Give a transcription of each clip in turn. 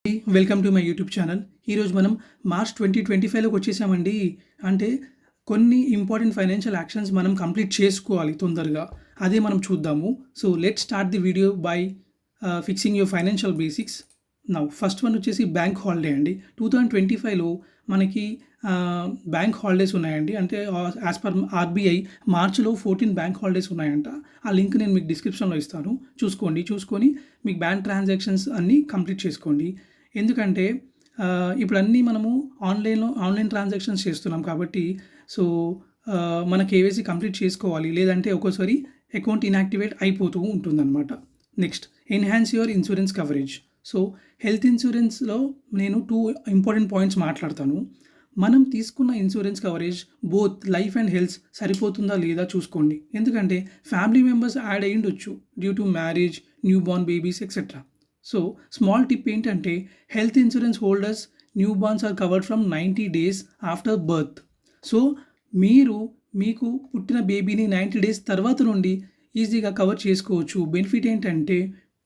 Welcome to my YouTube channel. ఈరోజు మనం March 2025లోకి వచ్చేసామండి. అంటే కొన్ని ఇంపార్టెంట్ ఫైనాన్షియల్ యాక్షన్స్ మనం కంప్లీట్ చేసుకోవాలి తొందరగా. అదే మనం చూద్దాము. So let start the video by fixing your financial basics. Now first one వచ్చేసి బ్యాంక్ హాలిడే అండి. 2025లో మనకి బ్యాంక్ హాలిడేస్ ఉన్నాయండి. అంటే యాజ్ పర్ ఆర్బీఐ మార్చ్లో 14 బ్యాంక్ హాలిడేస్ ఉన్నాయంట. ఆ లింక్ నేను మీకు డిస్క్రిప్షన్లో ఇస్తాను. చూసుకొని మీకు బ్యాంక్ ట్రాన్సాక్షన్స్ అన్నీ కంప్లీట్ చేసుకోండి. ఎందుకంటే ఇప్పుడు అన్నీ మనము ఆన్లైన్ ట్రాన్సాక్షన్స్ చేస్తున్నాం కాబట్టి సో మన కేవైసీ కంప్లీట్ చేసుకోవాలి. లేదంటే ఒక్కోసారి అకౌంట్ ఇన్యాక్టివేట్ అయిపోతూ ఉంటుందన్నమాట. Next, enhance your insurance coverage. So health ఇన్సూరెన్స్లో నేను 2 ఇంపార్టెంట్ పాయింట్స్ మాట్లాడతాను. మనం తీసుకున్న insurance coverage both life and health సరిపోతుందా లేదా చూసుకోండి. ఎందుకంటే ఫ్యామిలీ మెంబర్స్ యాడ్ అయ్యి ఉండొచ్చు due to marriage, new born babies etcetera. So small tip ఏంటంటే health insurance holders new borns are covered from 90 days after birth. So మీకు పుట్టిన బేబీని 90 days తర్వాత నుండి ఈజీగా కవర్ చేసుకోవచ్చు. బెనిఫిట్ ఏంటంటే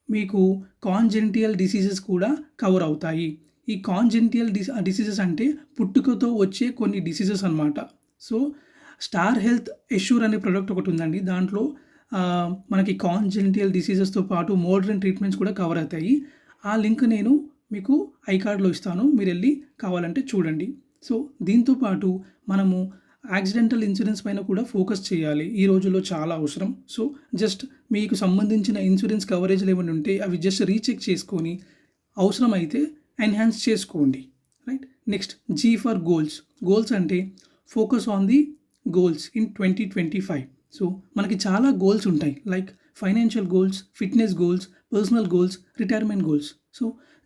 మీకు కాంజెనిటల్ డిసీజెస్ కూడా కవర్ అవుతాయి. ఈ కాంజెనిటల్ డిసీజెస్ అంటే పుట్టుకతో వచ్చే కొన్ని డిసీజెస్ అనమాట. సో స్టార్ హెల్త్ ఎష్యూర్ అనే ప్రోడక్ట్ ఒకటి ఉందండి. దాంట్లో మనకి కాంజెనిటల్ డిసీజెస్తో పాటు మోడర్న్ ట్రీట్మెంట్స్ కూడా కవర్ అవుతాయి. ఆ లింక్ నేను మీకు ఐకార్డ్లో ఇస్తాను, మీరు వెళ్ళి కావాలంటే చూడండి. సో దీంతో పాటు మనము యాక్సిడెంటల్ ఇన్సూరెన్స్ పైన కూడా ఫోకస్ చేయాలి. ఈ రోజుల్లో చాలా అవసరం. సో జస్ట్ మీకు సంబంధించిన ఇన్సూరెన్స్ కవరేజ్లు ఏమైనా ఉంటే అవి జస్ట్ రీచెక్ చేసుకొని అవసరం అయితే ఎన్హాన్స్ చేసుకోండి. Right. Next, G for goals అంటే focus on the goals in 2025. So మనకి చాలా గోల్స్ ఉంటాయి, like financial goals, fitness goals, personal goals, retirement goals. So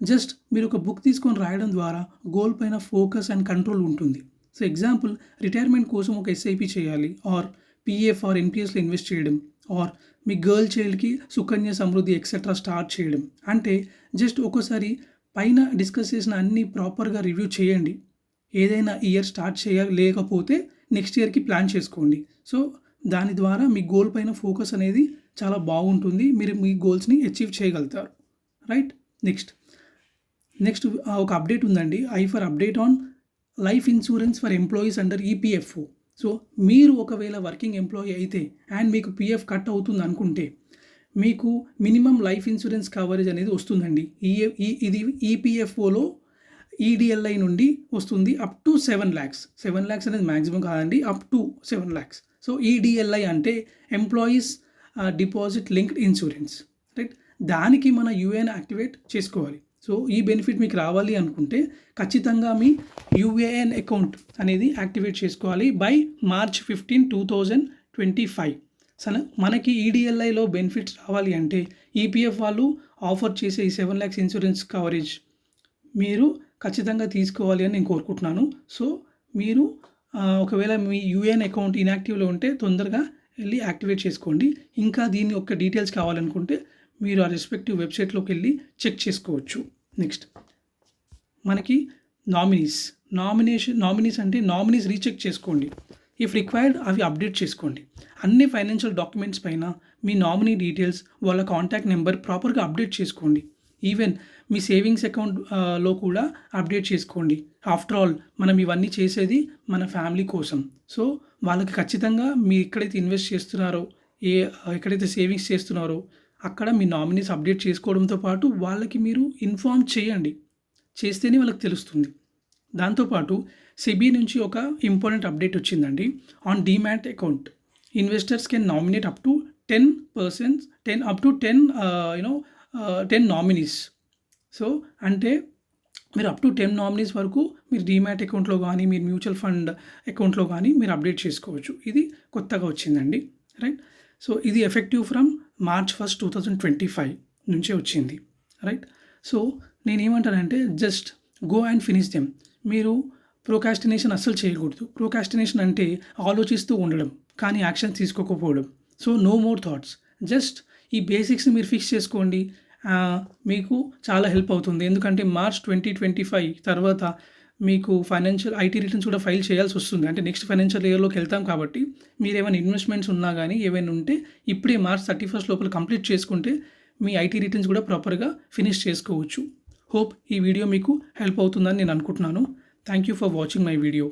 just మీరు ఒక బుక్ తీసుకొని రాయడం ద్వారా గోల్ పైన ఫోకస్ అండ్ కంట్రోల్ ఉంటుంది. సో ఎగ్జాంపుల్, రిటైర్మెంట్ కోసం ఒక ఎస్ఐపి చేయాలి, ఆర్ పిఎఫ్ ఆర్ ఎన్పిఎస్లో ఇన్వెస్ట్ చేయడం, ఆర్ మీ గర్ల్ చైల్డ్కి సుకన్య సమృద్ధి ఎక్సెట్రా స్టార్ట్ చేయడం. అంటే జస్ట్ ఒక్కోసారి పైన డిస్కస్ చేసిన అన్ని ప్రాపర్గా రివ్యూ చేయండి. ఏదైనా ఇయర్ స్టార్ట్ లేకపోతే నెక్స్ట్ ఇయర్కి ప్లాన్ చేసుకోండి. సో దాని ద్వారా మీ గోల్ పైన ఫోకస్ అనేది చాలా బాగుంటుంది. మీరు మీ గోల్స్ని అచీవ్ చేయగలుగుతారు. రైట్. నెక్స్ట్ ఒక అప్డేట్ ఉందండి. For update on life insurance for employees under EPFO. So మీరు ఒకవేళ వర్కింగ్ ఎంప్లాయీ అయితే అండ్ మీకు పిఎఫ్ కట్ అవుతుంది అనుకుంటే మీకు మినిమం లైఫ్ ఇన్సూరెన్స్ కవరేజ్ అనేది వస్తుందండి. ఇది ఈపీఎఫ్ఓలో ఈడిఎల్ఐ నుండి వస్తుంది అప్ టు 7 lakhs. 7 lakhs అనేది మ్యాక్సిమం కాదండి, up to 7 lakhs. So EDLI అంటే employees deposit linked insurance. Right. దానికి మన యూఏఎన్ యాక్టివేట్ చేసుకోవాలి. సో ఈ బెనిఫిట్ మీకు రావాలి అనుకుంటే ఖచ్చితంగా మీ యూఏఎన్ అకౌంట్ అనేది యాక్టివేట్ చేసుకోవాలి బై March 15, 2025. సరే, మనకి ఈడిఎల్ఐలో బెనిఫిట్స్ రావాలి అంటే ఈపీఎఫ్ వాళ్ళు ఆఫర్ చేసే ఈ 7 lakhs ఇన్సూరెన్స్ కవరేజ్ మీరు ఖచ్చితంగా తీసుకోవాలి అని నేను కోరుకుంటున్నాను. సో మీరు ఒకవేళ మీ యూఏఎన్ అకౌంట్ ఇన్యాక్టివ్లో ఉంటే తొందరగా వెళ్ళి యాక్టివేట్ చేసుకోండి. ఇంకా దీని యొక్క డీటెయిల్స్ కావాలనుకుంటే మీరు ఆ రెస్పెక్టివ్ వెబ్సైట్లోకి వెళ్ళి చెక్ చేసుకోవచ్చు. నెక్స్ట్, మనకి నామినీస్ అంటే నామినీస్ రీచెక్ చేసుకోండి. ఇఫ్ రిక్వైర్డ్ అవి అప్డేట్ చేసుకోండి. అన్ని ఫైనాన్షియల్ డాక్యుమెంట్స్ పైన మీ నామినీ డీటెయిల్స్, వాళ్ళ కాంటాక్ట్ నెంబర్ ప్రాపర్గా అప్డేట్ చేసుకోండి. ఈవెన్ మీ సేవింగ్స్ అకౌంట్లో కూడా అప్డేట్ చేసుకోండి. ఆఫ్టర్ ఆల్ మనం ఇవన్నీ చేసేది మన ఫ్యామిలీ కోసం. సో వాళ్ళకి ఖచ్చితంగా మీరు ఎక్కడైతే ఇన్వెస్ట్ చేస్తున్నారో, ఎక్కడైతే సేవింగ్స్ చేస్తున్నారో అక్కడ మీ నామినీస్ అప్డేట్ చేసుకోవడంతో పాటు వాళ్ళకి మీరు ఇన్ఫార్మ్ చేస్తేనే వాళ్ళకి తెలుస్తుంది. దాంతోపాటు సెబీ నుంచి ఒక ఇంపార్టెంట్ అప్డేట్ వచ్చిందండి. On demat account investors can nominate up to 10 nominees. So అంటే మీరు అప్ టు 10 నామినీస్ వరకు మీరు డీమ్యాట్ అకౌంట్లో కానీ మీరు మ్యూచువల్ ఫండ్ అకౌంట్లో కానీ మీరు అప్డేట్ చేసుకోవచ్చు. ఇది కొత్తగా వచ్చిందండి. రైట్. సో ఇది ఎఫెక్టివ్ ఫ్రమ్ March 1, 2025 నుంచే వచ్చింది. రైట్. సో నేనేమంటానంటే just go and finish them. మీరు ప్రోకాస్టినేషన్ అస్సలు చేయకూడదు. ప్రోకాస్టినేషన్ అంటే ఆలోచిస్తూ ఉండడం కానీ యాక్షన్ తీసుకోకపోవడం. So no more thoughts. Just ఈ బేసిక్స్ని మీరు ఫిక్స్ చేసుకోండి. మీకు చాలా హెల్ప్ అవుతుంది. ఎందుకంటే March 2025 తర్వాత మీకు ఫైనాన్షియల్ ఐటీ రిటర్న్స్ కూడా ఫైల్ చేయాల్సి వస్తుంది. అంటే నెక్స్ట్ ఫైనాన్షియల్ ఇయర్లోకి వెళ్తాం కాబట్టి మీరు ఏమైనా ఇన్వెస్ట్మెంట్స్ ఉన్నా కానీ ఏమైనా ఉంటే ఇప్పుడే March 31 లోపల కంప్లీట్ చేసుకుంటే మీ ఐటీ రిటర్న్స్ కూడా ప్రాపర్గా ఫినిష్ చేసుకోవచ్చు. హోప్ ఈ వీడియో మీకు హెల్ప్ అవుతుందని నేను అనుకుంటున్నాను. Thank you for watching my video.